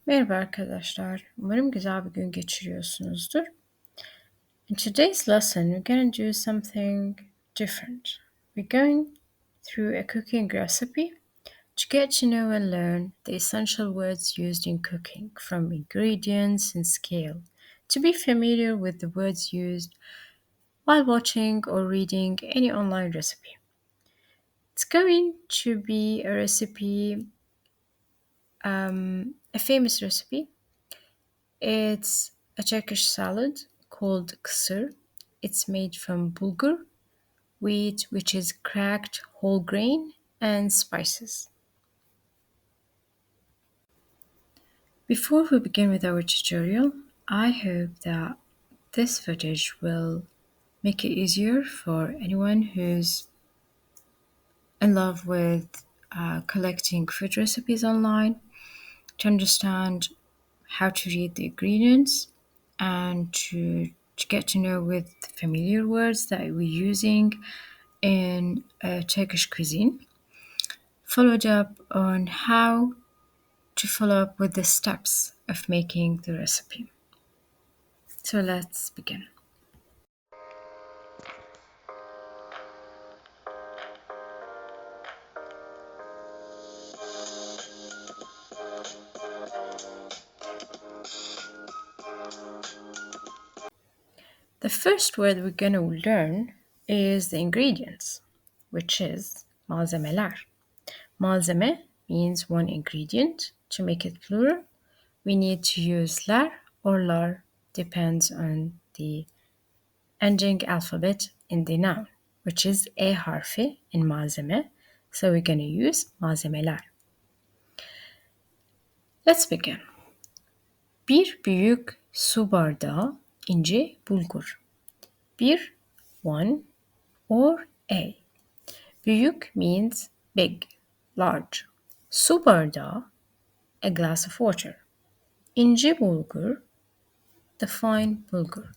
Merhaba arkadaşlar. Umarım güzel bir gün geçiriyorsunuzdur. In today's lesson, we're going to do something different. We're going through a cooking recipe to get to know and learn the essential words used in cooking, from ingredients and scale, to be familiar with the words used while watching or reading any online recipe. It's going to be a recipe, a famous recipe. It's a Turkish salad called kısır. It's made from bulgur, wheat, which is cracked whole grain, and spices. Before we begin with our tutorial, I hope that this footage will make it easier for anyone who's in love with collecting food recipes online to understand how to read the ingredients and to get to know with familiar words that we're using in Turkish cuisine, followed up on how to follow up with the steps of making the recipe. So let's begin. The first word we're going to learn is the ingredients, which is malzemeler. Malzeme means one ingredient. To make it plural, we need to use ler or lar, depends on the ending alphabet in the noun, which is E harfi in malzeme. So we're going to use malzemeler. Let's begin. Bir büyük su bardağı ince bulgur. Bir, one, or a. Büyük means big, large. Su bardağı, a glass of water. İnce bulgur, the fine bulgur.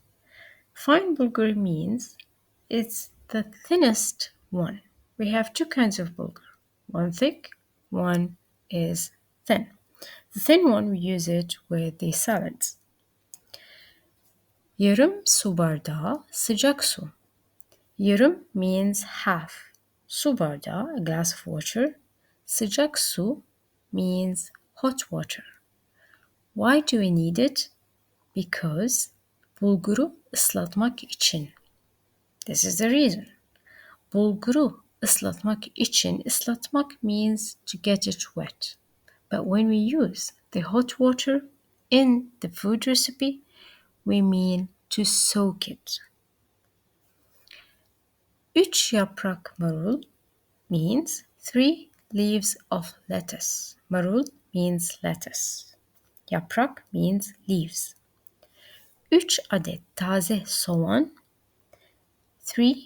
Fine bulgur means it's the thinnest one. We have two kinds of bulgur. One thick, one is thin. The thin one, we use it with the salads. Yarım su bardağı sıcak su. Yarım means half. Su bardağı, a glass of water. Sıcak su means hot water. Why do we need it? Because bulguru ıslatmak için. This is the reason. Bulguru ıslatmak için, ıslatmak means to get it wet. But when we use the hot water in the food recipe, we mean to soak it. 3 yaprak marul means 3 leaves of lettuce. Marul means lettuce. Yaprak means leaves. 3 adet taze soğan. 3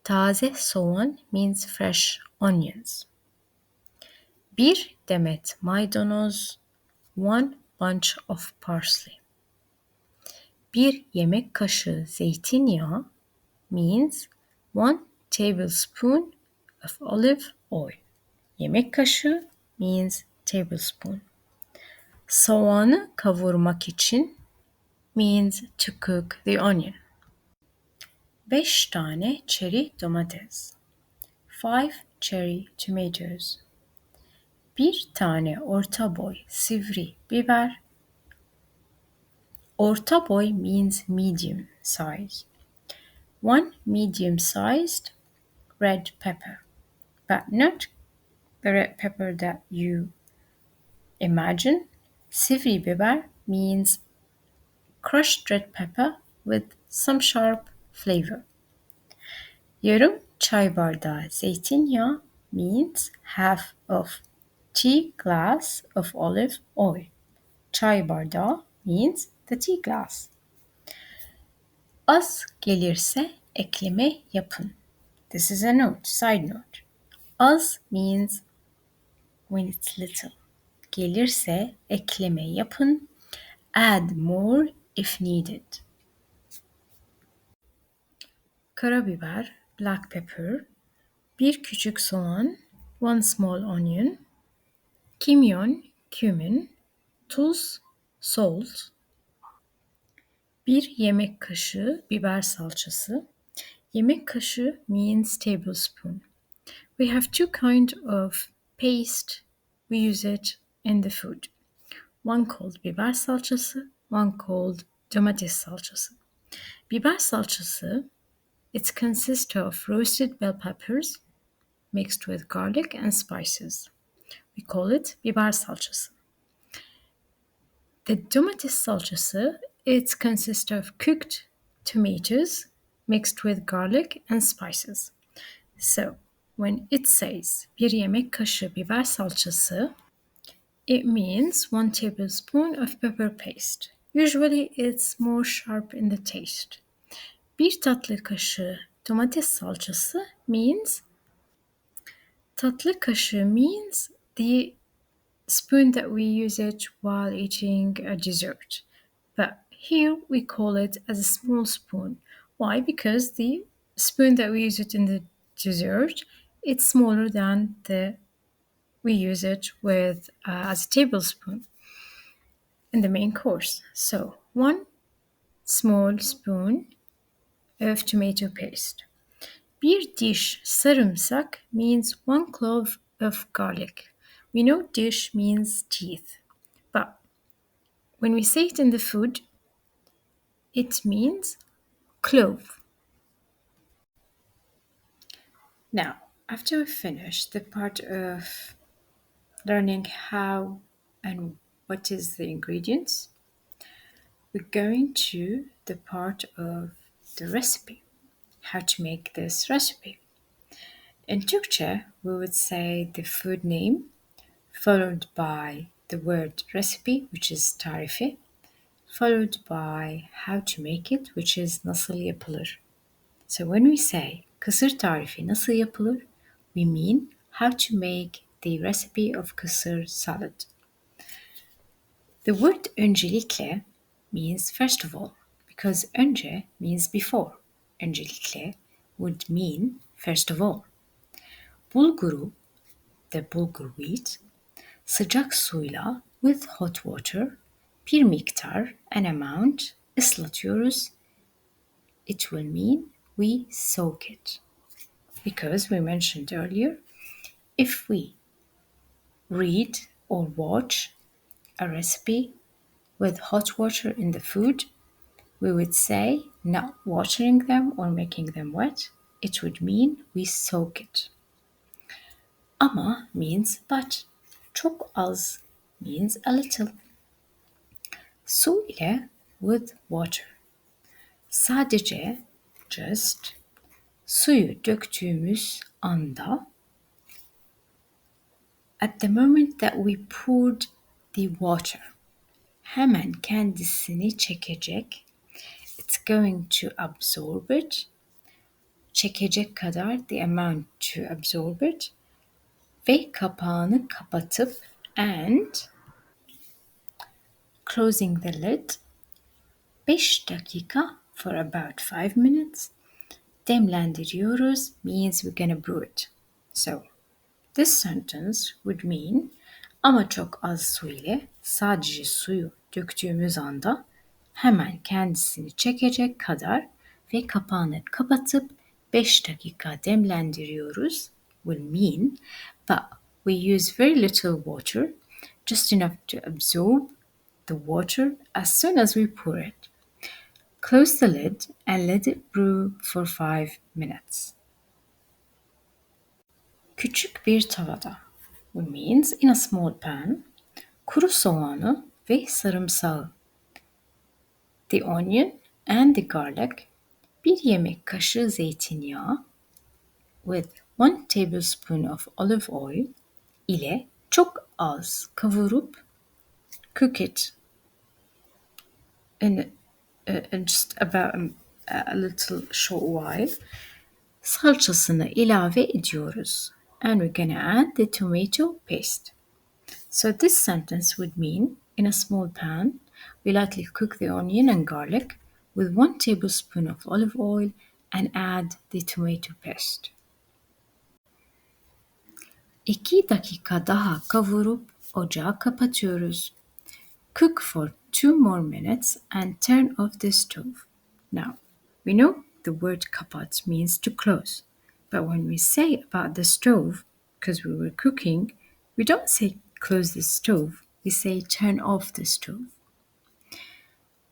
taze soğan means fresh onions. 1 demet maydanoz. 1 bunch of parsley. 1 yemek kaşığı zeytinyağı means 1 tablespoon of olive oil. Yemek kaşığı means tablespoon. Soğanı kavurmak için means to cook the onion. 5 tane cherry domates. 5 cherry tomatoes. 1 tane orta boy sivri biber. Orta boy means medium size. 1 medium-sized red pepper, but not the red pepper that you imagine. Sivri biber means crushed red pepper with some sharp flavor. Yarım çay bardağı zeytinyağı means half of tea glass of olive oil. Çay bardağı means the tea glass. Az gelirse ekleme yapın. This is a note, side note. Az means when it's little. Gelirse ekleme yapın. Add more if needed. Karabiber, black pepper. 1 küçük soğan, 1 small onion. Kimyon, cumin. Tuz, salt. Bir yemek kaşığı biber salçası. Yemek kaşığı means tablespoon. We have two kinds of paste. We use it in the food. One called biber salçası, one called domates salçası. Biber salçası, it consists of roasted bell peppers mixed with garlic and spices. We call it biber salçası. The domates salçası, it consists of cooked tomatoes mixed with garlic and spices. So, when it says bir yemek kaşığı biber salçası, it means 1 tablespoon of pepper paste. Usually it's more sharp in the taste. Bir tatlı kaşığı domates salçası means tatlı kaşığı means the spoon that we use it while eating a dessert. But here we call it as a small spoon. Why? Because the spoon that we use it in the dessert, it's smaller than the we use it with as a tablespoon in the main course. So 1 small spoon of tomato paste. Bir dish sarımsak means 1 clove of garlic. We know dish means teeth, but when we say it in the food, it means clove. Now, after we finish the part of learning how and what is the ingredients, we're going to the part of the recipe, how to make this recipe. In Turkçe, we would say the food name followed by the word recipe, which is tarifi, followed by how to make it, which is nasıl yapılır. So when we say kısır tarifi nasıl yapılır, we mean how to make the recipe of kısır salad. The word öncelikle means first of all, because önce means before. Öncelikle would mean first of all. Bulguru, the bulgur wheat, sıcak suyla with hot water bir miktar, an amount, ıslatıyoruz. It will mean we soak it. Because we mentioned earlier, if we read or watch a recipe with hot water in the food, we would say not watering them or making them wet. It would mean we soak it. Ama means but. Çok az means a little. Su ile with water. Sadece just suyu döktüğümüz anda at the moment that we poured the water hemen kendisini çekecek. It's going to absorb it. Çekecek kadar the amount to absorb it. Ve kapağını kapatıp and closing the lid 5 dakika for about 5 minutes demlendiriyoruz means we're gonna brew it. So this sentence would mean ama çok az su ile sadece suyu döktüğümüz anda hemen kendisini çekecek kadar ve kapağını kapatıp 5 dakika demlendiriyoruz will mean but we use very little water, just enough to absorb the water as soon as we pour it. Close the lid and let it brew for 5 minutes. Küçük bir tavada, which means in a small pan, kuru soğanı ve sarımsağı, the onion and the garlic, bir yemek kaşığı zeytinyağı with 1 tablespoon of olive oil ile çok az kavurup cook it in just about a little short while. Salçasını ilave ediyoruz. And we're gonna add the tomato paste. So this sentence would mean in a small pan, we lightly cook the onion and garlic with 1 tablespoon of olive oil and add the tomato paste. 2 dakika daha kavurup ocağı kapatıyoruz. Cook for 2 more minutes and turn off the stove. Now, we know the word kapat means to close, but when we say about the stove, because we were cooking, we don't say close the stove, we say turn off the stove.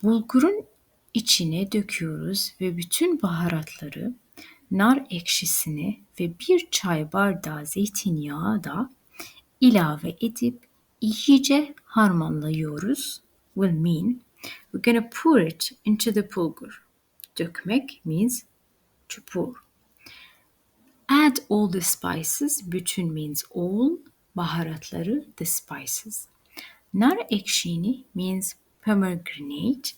Bulgurun içine döküyoruz ve bütün baharatları, nar ekşisini ve bir çay bardağı zeytinyağı da ilave edip iyice harmanlıyoruz will mean we're gonna pour it into the bulgur. Dökmek means to pour. Add all the spices, bütün means all, baharatları, the spices. Nar ekşini means pomegranate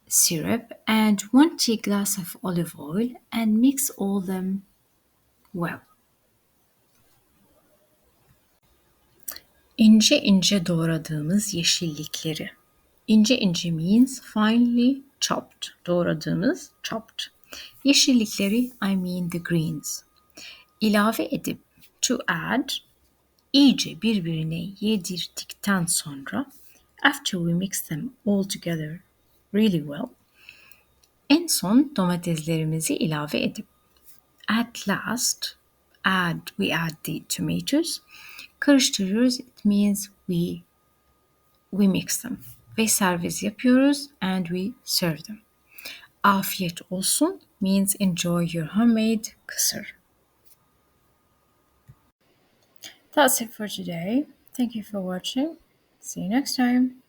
syrup and 1 tea glass of olive oil and mix all them well. İnce ince doğradığımız yeşillikleri. İnce ince means finely chopped. Doğradığımız chopped. Yeşillikleri I mean the greens. İlave edip to add iyice birbirine yedirdikten sonra after we mix them all together really well en son domateslerimizi ilave edip at last we add the tomatoes karıştırıyoruz it means we mix them ve servis yapıyoruz and we serve them. Afiyet olsun means enjoy your homemade kısır. That's it for today. Thank you for watching. See you next time.